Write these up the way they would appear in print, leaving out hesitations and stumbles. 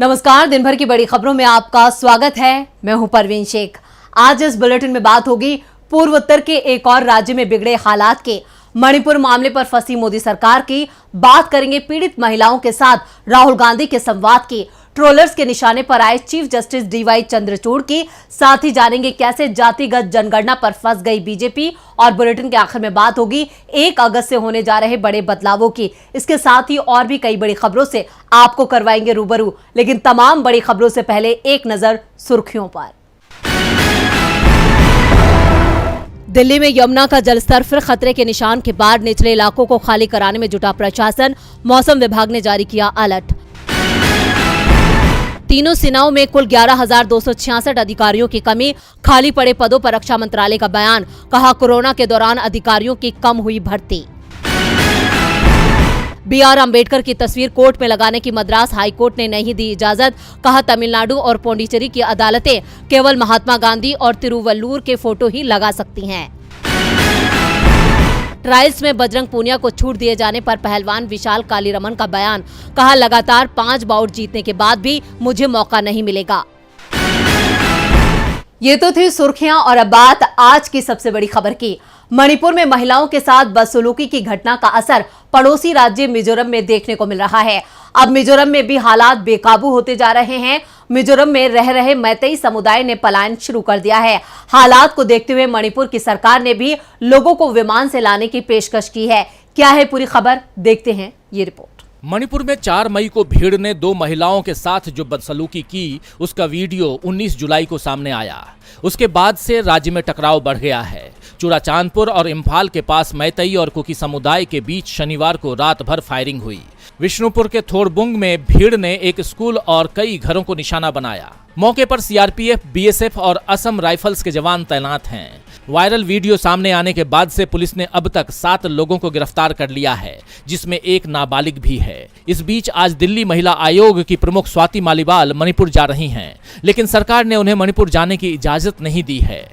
नमस्कार, दिन भर की बड़ी खबरों में आपका स्वागत है। मैं हूं परवीन शेख। आज इस बुलेटिन में बात होगी पूर्वोत्तर के एक और राज्य में बिगड़े हालात के। मणिपुर मामले पर फंसी मोदी सरकार की बात करेंगे। पीड़ित महिलाओं के साथ राहुल गांधी के संवाद की। ट्रोलर्स के निशाने पर आए चीफ जस्टिस डीवाई चंद्रचूड़ की। साथ ही जानेंगे कैसे जातिगत जनगणना पर फंस गई बीजेपी। और बुलेटिन के आखिर में बात होगी 1 अगस्त से होने जा रहे बड़े बदलावों की। इसके साथ ही और भी कई बड़ी खबरों से आपको करवाएंगे रूबरू। लेकिन तमाम बड़ी खबरों से पहले एक नजर सुर्खियों पर। दिल्ली में यमुना का जलस्तर फिर खतरे के निशान के बाद निचले इलाकों को खाली कराने में जुटा प्रशासन। मौसम विभाग ने जारी किया अलर्ट। तीनों सेनाओं में कुल 11,266 अधिकारियों की कमी। खाली पड़े पदों पर रक्षा मंत्रालय का बयान। कहा, कोरोना के दौरान अधिकारियों की कम हुई भर्ती। BR अम्बेडकर की तस्वीर कोर्ट में लगाने की मद्रास हाई कोर्ट ने नहीं दी इजाजत। कहा, तमिलनाडु और पौंडीचेरी की अदालतें केवल महात्मा गांधी और तिरुवल्लुर के फोटो ही लगा सकती हैं। ट्रायल्स में बजरंग पूनिया को छूट दिए जाने पर पहलवान विशाल कालीरमन का बयान। कहा, लगातार 5 बाउट जीतने के बाद भी मुझे मौका नहीं मिलेगा। ये तो थी सुर्खियां और अब बात आज की सबसे बड़ी खबर की। मणिपुर में महिलाओं के साथ बदसलूकी की घटना का असर पड़ोसी राज्य मिजोरम में देखने को मिल रहा है। अब मिजोरम में भी हालात बेकाबू होते जा रहे हैं। मिजोरम में रह रहे मैतेई समुदाय ने पलायन शुरू कर दिया है। हालात को देखते हुए मणिपुर की सरकार ने भी लोगों को विमान से लाने की पेशकश की है। क्या है पूरी खबर, देखते हैं ये रिपोर्ट। मणिपुर में 4 मई को भीड़ ने 2 महिलाओं के साथ जो बदसलूकी की, उसका वीडियो 19 जुलाई को सामने आया। उसके बाद से राज्य में टकराव बढ़ गया है। चूड़ाचांदपुर और इम्फाल के पास मैतेई और कुकी समुदाय के बीच शनिवार को रात भर फायरिंग हुई। विष्णुपुर के थोड़बुंग में भीड़ ने एक स्कूल और कई घरों को निशाना बनाया। मौके पर CRPF, BSF और असम राइफल्स के जवान तैनात हैं। वायरल वीडियो सामने आने के बाद से पुलिस ने अब तक 7 लोगों को गिरफ्तार कर लिया है, जिसमें एक नाबालिग भी है। इस बीच आज दिल्ली महिला आयोग की प्रमुख स्वाति मालीवाल मणिपुर जा रही हैं, लेकिन सरकार ने उन्हें मणिपुर जाने की इजाजत नहीं दी है।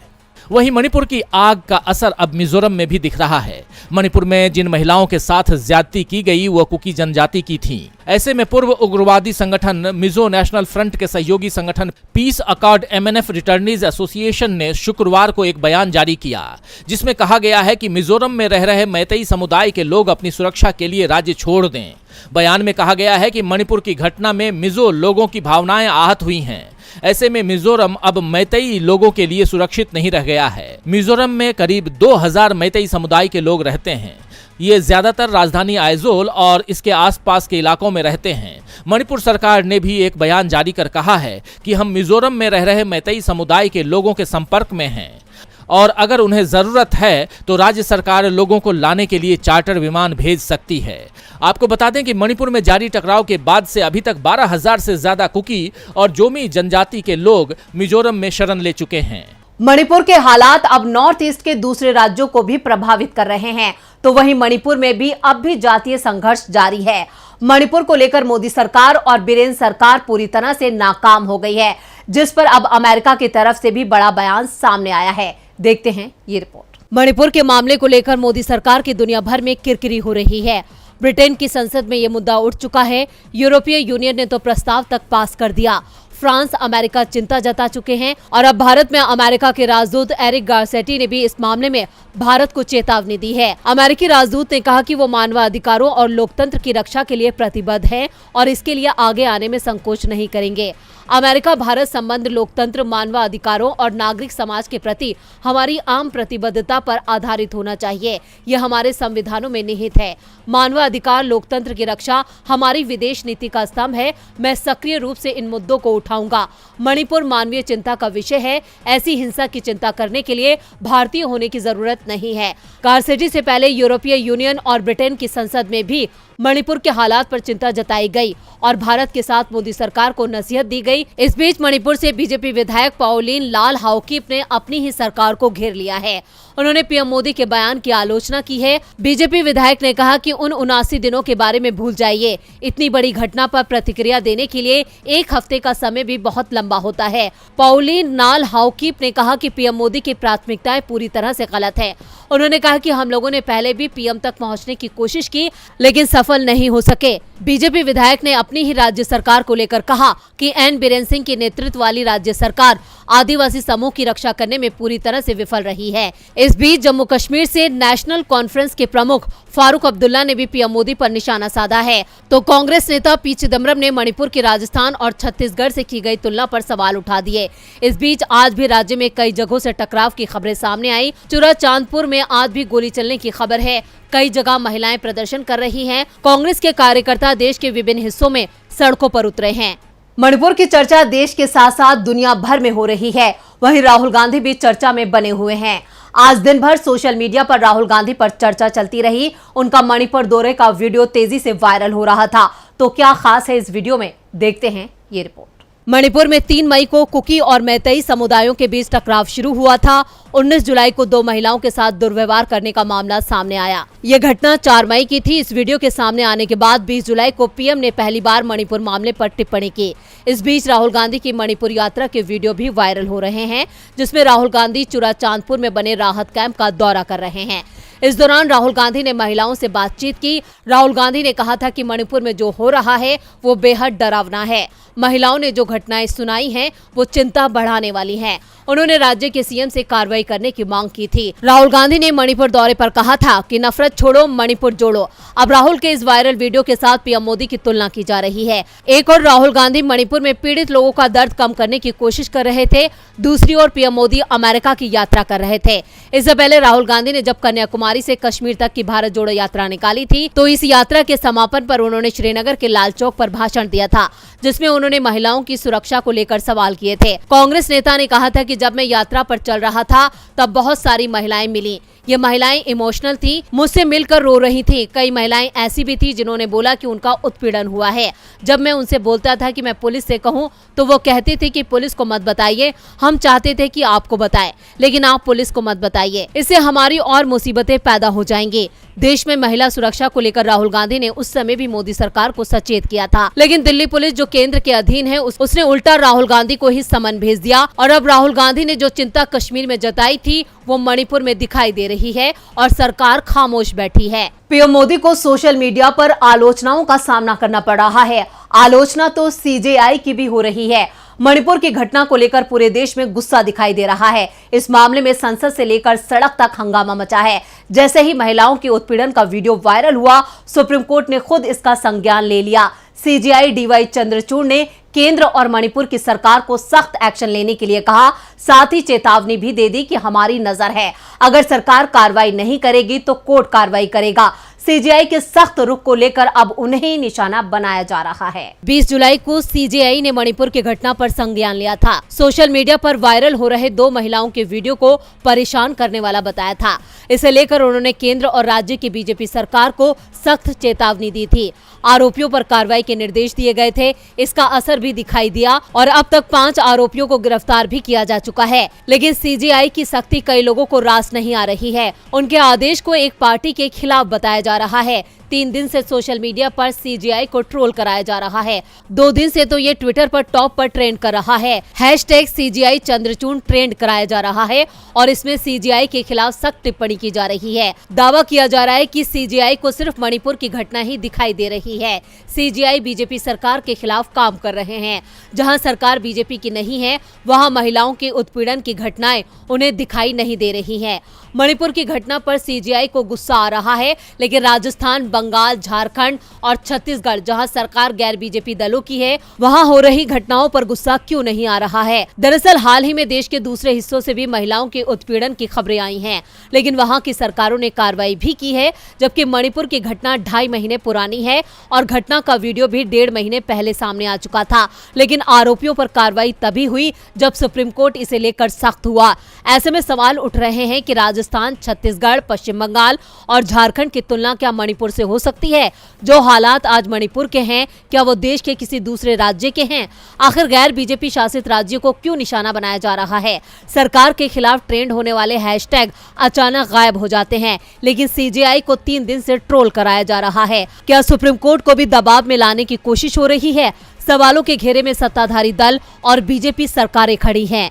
वहीं मणिपुर की आग का असर अब मिजोरम में भी दिख रहा है। मणिपुर में जिन महिलाओं के साथ ज्यादती की गई वो कुकी जनजाति की थीं। ऐसे में पूर्व उग्रवादी संगठन मिजो नेशनल फ्रंट के सहयोगी संगठन peace accord MNF returnees association ने शुक्रवार को एक बयान जारी किया, जिसमें कहा गया है कि मिजोरम में रह रहे मैतेई समुदाय के लोग अपनी सुरक्षा के लिए राज्य छोड़ दें। बयान में कहा गया है कि मणिपुर की घटना में मिजो लोगों की भावनाएं आहत हुई हैं। ऐसे में मिजोरम अब मैतेई लोगों के लिए सुरक्षित नहीं रह गया है। मिजोरम में करीब 2000 मैतेई समुदाय के लोग रहते हैं। ये ज्यादातर राजधानी आइजोल और इसके आसपास के इलाकों में रहते हैं। मणिपुर सरकार ने भी एक बयान जारी कर कहा है कि हम मिजोरम में रह रहे मैतेई समुदाय के लोगों के संपर्क में हैं और अगर उन्हें जरूरत है तो राज्य सरकार लोगों को लाने के लिए चार्टर विमान भेज सकती है। आपको बता दें कि मणिपुर में जारी टकराव के बाद से अभी तक 12,000 से ज्यादा कुकी और जोमी जनजाति के लोग मिजोरम में शरण ले चुके हैं। मणिपुर के हालात अब नॉर्थ ईस्ट के दूसरे राज्यों को भी प्रभावित कर रहे हैं, तो वहीं मणिपुर में भी अब भी जातीय संघर्ष जारी है। मणिपुर को लेकर मोदी सरकार और बीरेन सरकार पूरी तरह से नाकाम हो गई है, जिस पर अब अमेरिका की तरफ से भी बड़ा बयान सामने आया है। देखते हैं ये रिपोर्ट। मणिपुर के मामले को लेकर मोदी सरकार की दुनिया भर में किरकिरी हो रही है। ब्रिटेन की संसद में ये मुद्दा उठ चुका है। यूरोपीय यूनियन ने तो प्रस्ताव तक पास कर दिया। फ्रांस, अमेरिका चिंता जता चुके हैं और अब भारत में अमेरिका के राजदूत एरिक गारसेटी ने भी इस मामले में भारत को चेतावनी दी है। अमेरिकी राजदूत ने कहा कि वो मानवाधिकारों और लोकतंत्र की रक्षा के लिए प्रतिबद्ध हैं और इसके लिए आगे आने में संकोच नहीं करेंगे। अमेरिका भारत संबंध लोकतंत्र, मानवाधिकारों और नागरिक समाज के प्रति हमारी आम प्रतिबद्धता पर आधारित होना चाहिए। यह हमारे संविधानों में निहित है। मानवाधिकार, लोकतंत्र की रक्षा हमारी विदेश नीति का स्तंभ है। मैं सक्रिय रूप से इन मुद्दों को उठाऊंगा। मणिपुर मानवीय चिंता का विषय है। ऐसी हिंसा की चिंता करने के लिए भारतीय होने की जरूरत नहीं है। गारसेटी से पहले यूरोपीय यूनियन और ब्रिटेन की संसद में भी मणिपुर के हालात पर चिंता जताई गई और भारत के साथ मोदी सरकार को नसीहत दी गई। इस बीच मणिपुर से बीजेपी विधायक पाओलिन लाल हाओकिप ने अपनी ही सरकार को घेर लिया है उन्होंने पीएम मोदी के बयान की आलोचना की है। बीजेपी विधायक ने कहा कि उन 79 दिनों के बारे में भूल जाइए। इतनी बड़ी घटना पर प्रतिक्रिया देने के लिए 1 हफ्ते का समय भी बहुत लंबा होता है। पॉलिन नाल हाउकीप ने कहा कि पीएम मोदी की प्राथमिकताएं पूरी तरह से गलत है। उन्होंने कहा कि हम लोगों ने पहले भी पीएम तक पहुंचने की कोशिश की, लेकिन सफल नहीं हो सके। बीजेपी विधायक ने अपनी ही राज्य सरकार को लेकर कहा कि एन बीरेन सिंह के नेतृत्व वाली राज्य सरकार आदिवासी समूह की रक्षा करने में पूरी तरह से विफल रही है। इस बीच जम्मू कश्मीर से नेशनल कॉन्फ्रेंस के प्रमुख फारूक अब्दुल्ला ने भी पीएम मोदी पर निशाना साधा है। तो कांग्रेस नेता पी चिदम्बरम ने मणिपुर के राजस्थान और छत्तीसगढ़ से की गई तुलना पर सवाल उठा दिए। इस बीच आज भी राज्य में कई जगहों से टकराव की खबरें सामने आई। चुरा चांदपुर में आज भी गोली चलने की खबर है। कई जगह महिलाएं प्रदर्शन कर रही हैं। कांग्रेस के कार्यकर्ता देश के विभिन्न हिस्सों में सड़कों पर उतरे हैं। मणिपुर की चर्चा देश के साथ साथ दुनिया भर में हो रही है। वहीं राहुल गांधी भी चर्चा में बने हुए हैं। आज दिन भर सोशल मीडिया पर राहुल गांधी पर चर्चा चलती रही। उनका मणिपुर दौरे का वीडियो तेजी से वायरल हो रहा था। तो क्या खास है इस वीडियो में, देखते हैं ये रिपोर्ट। मणिपुर में 3 मई को कुकी और मैतेई समुदायों के बीच टकराव शुरू हुआ था। 19 जुलाई को 2 महिलाओं के साथ दुर्व्यवहार करने का मामला सामने आया। ये घटना 4 मई की थी। इस वीडियो के सामने आने के बाद 20 जुलाई को पीएम ने पहली बार मणिपुर मामले पर टिप्पणी की। इस बीच राहुल गांधी की मणिपुर यात्रा के वीडियो भी वायरल हो रहे हैं, जिसमें राहुल गांधी चुरा चांदपुर में बने राहत कैंप का दौरा कर रहे हैं। इस दौरान राहुल गांधी ने महिलाओं से बातचीत की। राहुल गांधी ने कहा था कि मणिपुर में जो हो रहा है वो बेहद डरावना है। महिलाओं ने जो घटनाएं सुनाई हैं वो चिंता बढ़ाने वाली हैं। उन्होंने राज्य के सीएम से कार्रवाई करने की मांग की थी। राहुल गांधी ने मणिपुर दौरे पर कहा था कि नफरत छोड़ो, मणिपुर जोड़ो। अब राहुल के इस वायरल वीडियो के साथ पीएम मोदी की तुलना की जा रही है। एक और राहुल गांधी मणिपुर में पीड़ित लोगों का दर्द कम करने की कोशिश कर रहे थे, दूसरी ओर पीएम मोदी अमेरिका की यात्रा कर रहे थे। इससे पहले राहुल गांधी ने जब कन्याकुमारी से कश्मीर तक की भारत जोड़ो यात्रा निकाली थी, तो इस यात्रा के समापन पर उन्होंने श्रीनगर के लाल चौक पर भाषण दिया था, जिसमें उन्होंने महिलाओं की सुरक्षा को लेकर सवाल किए थे। कांग्रेस नेता ने कहा था कि जब मैं यात्रा पर चल रहा था तब बहुत सारी महिलाएं मिली। ये महिलाएं इमोशनल थी, मुझसे मिलकर रो रही थी। कई महिलाएं ऐसी भी थी जिन्होंने बोला कि उनका उत्पीड़न हुआ है। जब मैं उनसे बोलता था कि मैं पुलिस से कहूं, तो वो कहती थी कि पुलिस को मत बताइए, हम चाहते थे कि आपको बताएं, लेकिन आप पुलिस को मत बताइए, इससे हमारी और मुसीबतें पैदा हो जाएंगी। देश में महिला सुरक्षा को लेकर राहुल गांधी ने उस समय भी मोदी सरकार को सचेत किया था, लेकिन दिल्ली पुलिस जो केंद्र के अधीन है उसने उल्टा राहुल गांधी को ही समन भेज दिया। और अब राहुल गांधी ने जो चिंता कश्मीर में जताई थी वो मणिपुर में दिखाई दे रही है और सरकार खामोश बैठी है। पीएम मोदी को सोशल मीडिया पर आलोचनाओं का सामना करना पड़ रहा है। आलोचना तो सीजेआई की भी हो रही है। मणिपुर की घटना को लेकर पूरे देश में गुस्सा दिखाई दे रहा है। इस मामले में संसद से लेकर सड़क तक हंगामा मचा है। जैसे ही महिलाओं के उत्पीड़न का वीडियो वायरल हुआ, सुप्रीम कोर्ट ने खुद इसका संज्ञान ले लिया। सीजेआई डीवाई चंद्रचूड़ ने केंद्र और मणिपुर की सरकार को सख्त एक्शन लेने के लिए कहा, साथ ही चेतावनी भी दे दी कि हमारी नजर है, अगर सरकार कार्रवाई नहीं करेगी तो कोर्ट कार्रवाई करेगा। सीजेआई के सख्त रुख को लेकर अब उन्हें ही निशाना बनाया जा रहा है। 20 जुलाई को सीजेआई ने मणिपुर की घटना पर संज्ञान लिया था। सोशल मीडिया पर वायरल हो रहे 2 महिलाओं के वीडियो को परेशान करने वाला बताया था। इसे लेकर उन्होंने केंद्र और राज्य की बीजेपी सरकार को सख्त चेतावनी दी थी। आरोपियों पर कार्रवाई के निर्देश दिए गए थे। इसका असर भी दिखाई दिया और अब तक 5 आरोपियों को गिरफ्तार भी किया जा चुका है। लेकिन सीजेआई की सख्ती कई लोगों को रास नहीं आ रही है। उनके आदेश को एक पार्टी के खिलाफ बताया जा रहा है। 3 दिन से सोशल मीडिया पर सीजेआई को ट्रोल कराया जा रहा है। 2 दिन से तो ये ट्विटर पर टॉप पर ट्रेंड कर रहा है। हैशटैग सीजेआई चंद्रचूड़ ट्रेंड कराया जा रहा है और इसमें सीजेआई के खिलाफ सख्त टिप्पणी की जा रही है। दावा किया जा रहा है कि सीजेआई को सिर्फ मणिपुर की घटना ही दिखाई दे रही है। सीजेआई बीजेपी सरकार के खिलाफ काम कर रहे हैं। जहां सरकार बीजेपी की नहीं है, वहां महिलाओं के उत्पीड़न की घटनाएं उन्हें दिखाई नहीं दे रही है। मणिपुर की घटना पर सीजेआई को गुस्सा आ रहा है, लेकिन राजस्थान, बंगाल, झारखंड और छत्तीसगढ़ जहां सरकार गैर बीजेपी दलों की है, वहां हो रही घटनाओं पर गुस्सा क्यों नहीं आ रहा है। दरअसल हाल ही में देश के दूसरे हिस्सों से भी महिलाओं के उत्पीड़न की खबरें आई हैं, लेकिन वहां की सरकारों ने कार्रवाई भी की है। जबकि मणिपुर की घटना 2.5 महीने पुरानी है और घटना का वीडियो भी 1.5 महीने पहले सामने आ चुका था, लेकिन आरोपियों पर कार्रवाई तभी हुई जब सुप्रीम कोर्ट इसे लेकर सख्त हुआ। ऐसे में सवाल उठ रहे हैं कि राजस्थान, छत्तीसगढ़, पश्चिम बंगाल और झारखंड की तुलना क्या मणिपुर से हो सकती है? जो हालात आज मणिपुर के हैं, क्या वो देश के किसी दूसरे राज्य के हैं? आखिर गैर बीजेपी शासित राज्यों को क्यों निशाना बनाया जा रहा है? सरकार के खिलाफ ट्रेंड होने वाले हैशटैग अचानक गायब हो जाते हैं, लेकिन सीजेआई को 3 दिन से ट्रोल कराया जा रहा है। क्या सुप्रीम कोर्ट को भी दबाव में लाने की कोशिश हो रही है? सवालों के घेरे में सत्ताधारी दल और बीजेपी सरकारें खड़ी हैं।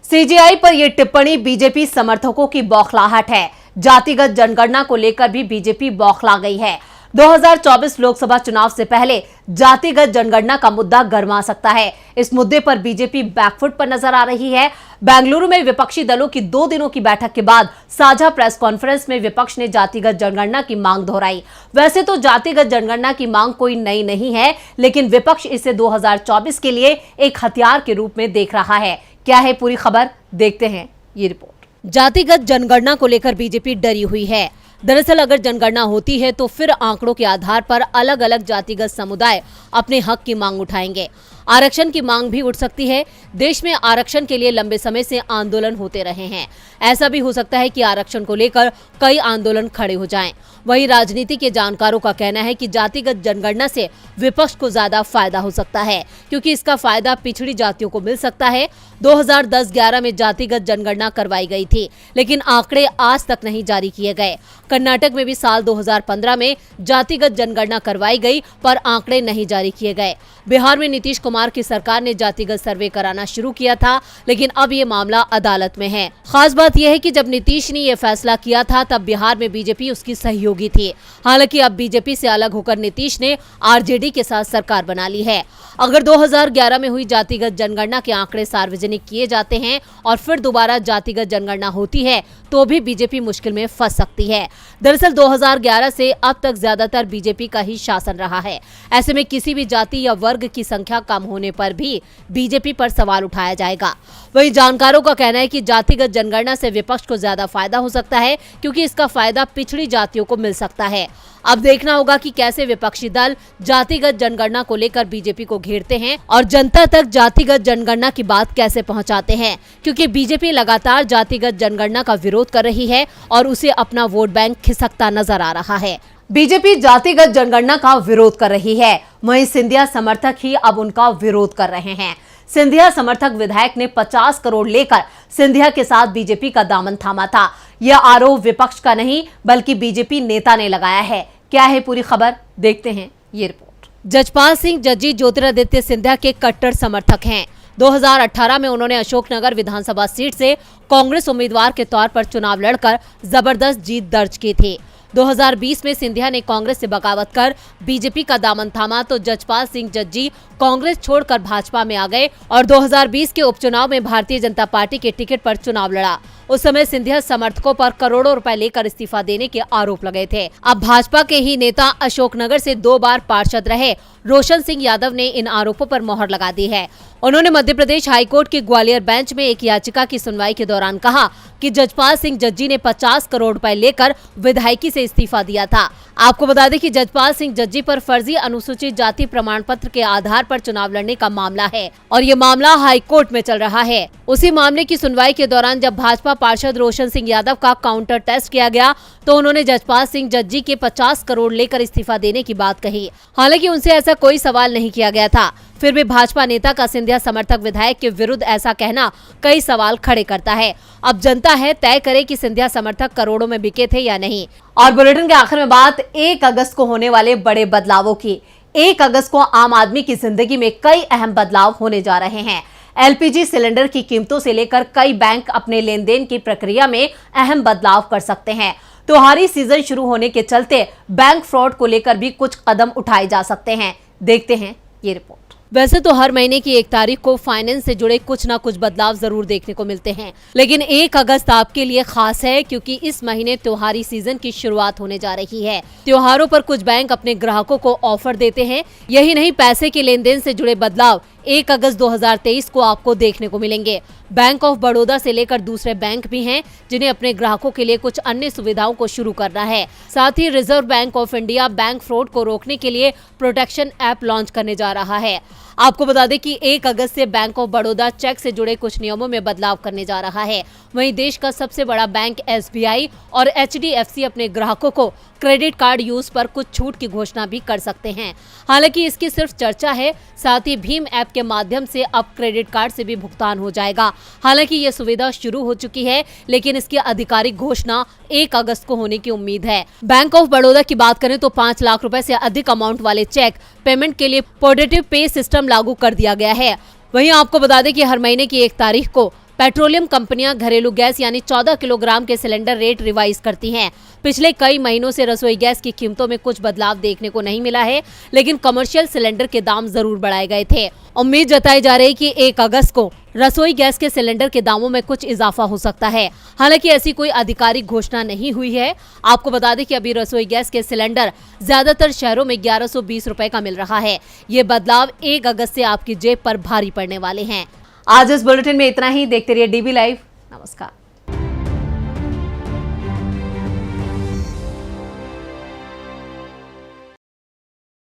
सीजेआई पर यह टिप्पणी बीजेपी समर्थकों की बौखलाहट है। जातिगत जनगणना को लेकर भी बीजेपी बौखला गई है। 2024 लोकसभा चुनाव से पहले जातिगत जनगणना का मुद्दा गरमा सकता है। इस मुद्दे पर बीजेपी बैकफुट पर नजर आ रही है। बेंगलुरु में विपक्षी दलों की 2 दिनों की बैठक के बाद साझा प्रेस कॉन्फ्रेंस में विपक्ष ने जातिगत जनगणना की मांग दोहराई। वैसे तो जातिगत जनगणना की मांग कोई नई नहीं है, लेकिन विपक्ष इसे 2024 के लिए एक हथियार के रूप में देख रहा है। क्या है पूरी खबर, देखते हैं ये रिपोर्ट। जातिगत जनगणना को लेकर बीजेपी डरी हुई है। दरअसल अगर जनगणना होती है तो फिर आंकड़ों के आधार पर अलग अलग जातिगत समुदाय अपने हक की मांग उठाएंगे। आरक्षण की मांग भी उठ सकती है। देश में आरक्षण के लिए लंबे समय से आंदोलन होते रहे हैं। ऐसा भी हो सकता है कि आरक्षण को लेकर कई आंदोलन खड़े हो जाएं। वहीं राजनीति के जानकारों का कहना है कि जातिगत जनगणना से विपक्ष को ज्यादा फायदा हो सकता है, क्योंकि इसका फायदा पिछड़ी जातियों को मिल सकता है। 2010-11 में जातिगत जनगणना करवाई गई थी, लेकिन आंकड़े आज तक नहीं जारी किए गए। कर्नाटक में भी साल 2015 में जातिगत जनगणना करवाई गई, पर आंकड़े नहीं जारी किए गए। बिहार में नीतीश कुमार की सरकार ने जातिगत सर्वे कराना शुरू किया था, लेकिन अब ये मामला अदालत में है। खास बात यह है कि जब नीतीश ने यह फैसला किया था तब बिहार में बीजेपी उसकी सहयोगी थी। हालांकि अब बीजेपी से अलग होकर नीतीश ने आरजेडी के साथ सरकार बना ली है। अगर 2011 में हुई जातिगत जनगणना के आंकड़े सार्वजनिक किए जाते हैं और फिर दोबारा जातिगत जनगणना होती है तो भी बीजेपी मुश्किल में फंस सकती है। दरअसल 2011 से अब तक ज्यादातर बीजेपी का ही शासन रहा है। ऐसे में किसी भी जाति या वर्ग की संख्या कम होने पर भी बीजेपी पर सवाल उठाया जाएगा। वहीं जानकारों का कहना है कि जातिगत जनगणना से विपक्ष को ज्यादा फायदा हो सकता है, क्योंकि इसका फायदा पिछड़ी जातियों को मिल सकता है। अब देखना होगा कि कैसे विपक्षी दल जातिगत जनगणना को लेकर बीजेपी को घेरते हैं और जनता तक जातिगत जनगणना की बात कैसे पहुंचाते हैं, क्योंकि बीजेपी लगातार जातिगत जनगणना का विरोध कर रही है और उसे अपना वोट बैंक खिसकता नजर आ रहा है। बीजेपी जातिगत जनगणना का विरोध कर रही है, वहीं सिंधिया समर्थक ही अब उनका विरोध कर रहे हैं। सिंधिया समर्थक विधायक ने 50 करोड़ लेकर सिंधिया के साथ बीजेपी का दामन थामा था। यह आरोप विपक्ष का नहीं बल्कि बीजेपी नेता ने लगाया है। क्या है पूरी खबर, देखते हैं ये रिपोर्ट। जजपाल सिंह जज्जी ज्योतिरादित्य सिंधिया के कट्टर समर्थक हैं। 2018 में उन्होंने अशोकनगर विधानसभा सीट से कांग्रेस उम्मीदवार के तौर पर चुनाव लड़कर जबरदस्त जीत दर्ज की थी। 2020 में सिंधिया ने कांग्रेस से बगावत कर बीजेपी का दामन थामा तो जजपाल सिंह जज्जी कांग्रेस छोड़कर भाजपा में आ गए और 2020 के उपचुनाव में भारतीय जनता पार्टी के टिकट पर चुनाव लड़ा। उस समय सिंधिया समर्थकों पर करोड़ों रुपए लेकर इस्तीफा देने के आरोप लगे थे। अब भाजपा के ही नेता अशोकनगर से 2 बार पार्षद रहे रोशन सिंह यादव ने इन आरोपों पर मोहर लगा दी है। उन्होंने मध्य प्रदेश हाईकोर्ट के ग्वालियर बेंच में एक याचिका की सुनवाई के दौरान कहा कि जजपाल सिंह जज्जी ने 50 करोड़ रुपए लेकर विधायकी से इस्तीफा दिया था। आपको बता दें कि जजपाल सिंह जज्जी पर फर्जी अनुसूचित जाति प्रमाण पत्र के आधार पर चुनाव लड़ने का मामला है और ये मामला हाईकोर्ट में चल रहा है। उसी मामले की सुनवाई के दौरान जब भाजपा पार्षद रोशन सिंह यादव का काउंटर टेस्ट किया गया तो उन्होंने जजपाल सिंह जज्जी के 50 करोड़ लेकर इस्तीफा देने की बात कही। हालांकि उनसे ऐसा कोई सवाल नहीं किया गया था। फिर भी भाजपा नेता का सिंधिया समर्थक विधायक के विरुद्ध ऐसा कहना कई सवाल खड़े करता है। अब जनता है तय करे कि सिंधिया समर्थक करोड़ों में बिके थे या नहीं। और बुलेटिन के आखिर में बात 1 अगस्त को होने वाले बड़े बदलावों की। 1 अगस्त को आम आदमी की जिंदगी में कई अहम बदलाव होने जा रहे हैं। एलपीजी सिलेंडर की कीमतों से लेकर कई बैंक अपने लेन देन की प्रक्रिया में अहम बदलाव कर सकते हैं। त्योहारी सीजन शुरू होने के चलते बैंक फ्रॉड को लेकर भी कुछ कदम उठाए जा सकते हैं। देखते हैं ये रिपोर्ट। वैसे तो हर महीने की 1 तारीख को फाइनेंस से जुड़े कुछ ना कुछ बदलाव जरूर देखने को मिलते हैं, लेकिन 1 अगस्त आपके लिए खास है क्योंकि इस महीने त्योहारी सीजन की शुरुआत होने जा रही है। त्योहारों पर कुछ बैंक अपने ग्राहकों को ऑफर देते हैं। यही नहीं, पैसे के लेन देन से जुड़े बदलाव 1 अगस्त 2023 को आपको देखने को मिलेंगे। बैंक ऑफ बड़ौदा से लेकर दूसरे बैंक भी हैं जिन्हें अपने ग्राहकों के लिए कुछ अन्य सुविधाओं को शुरू करना है। साथ ही reserve bank of India bank fraud को रोकने के लिए प्रोटेक्शन ऐप लॉन्च करने जा रहा है। आपको बता दें कि 1 अगस्त से बैंक ऑफ बड़ौदा चेक से जुड़े कुछ नियमों में बदलाव करने जा रहा है। वहीं देश का सबसे बड़ा बैंक SBI और HDFC अपने ग्राहकों को क्रेडिट कार्ड यूज पर कुछ छूट की घोषणा भी कर सकते हैं। हालांकि इसकी सिर्फ चर्चा है, साथ ही भीम ऐप के माध्यम से अब क्रेडिट कार्ड से भी भुगतान हो जाएगा। हालांकि ये सुविधा शुरू हो चुकी है, लेकिन इसकी आधिकारिक घोषणा 1 अगस्त को होने की उम्मीद है। बैंक ऑफ बड़ौदा की बात करें तो 5 लाख रुपए से अधिक अमाउंट वाले चेक पेमेंट के लिए पॉजिटिव पे सिस्टम लागू कर दिया गया है। वहीं आपको बता दें कि हर महीने की 1 तारीख को पेट्रोलियम कंपनियां घरेलू गैस यानी 14 किलोग्राम के सिलेंडर रेट रिवाइज करती हैं। पिछले कई महीनों से रसोई गैस की कीमतों में कुछ बदलाव देखने को नहीं मिला है, लेकिन कमर्शियल सिलेंडर के दाम जरूर बढ़ाए गए थे। उम्मीद जताई जा रही है कि 1 अगस्त को रसोई गैस के सिलेंडर के दामों में कुछ इजाफा हो सकता है। हालांकि ऐसी कोई आधिकारिक घोषणा नहीं हुई है। आपको बता दें कि अभी रसोई गैस के सिलेंडर ज्यादातर शहरों में 1120 रुपए का मिल रहा है। ये बदलाव 1 अगस्त से आपकी जेब पर भारी पड़ने वाले हैं। आज इस बुलेटिन में इतना ही। देखते रहिए DB लाइव। नमस्कार।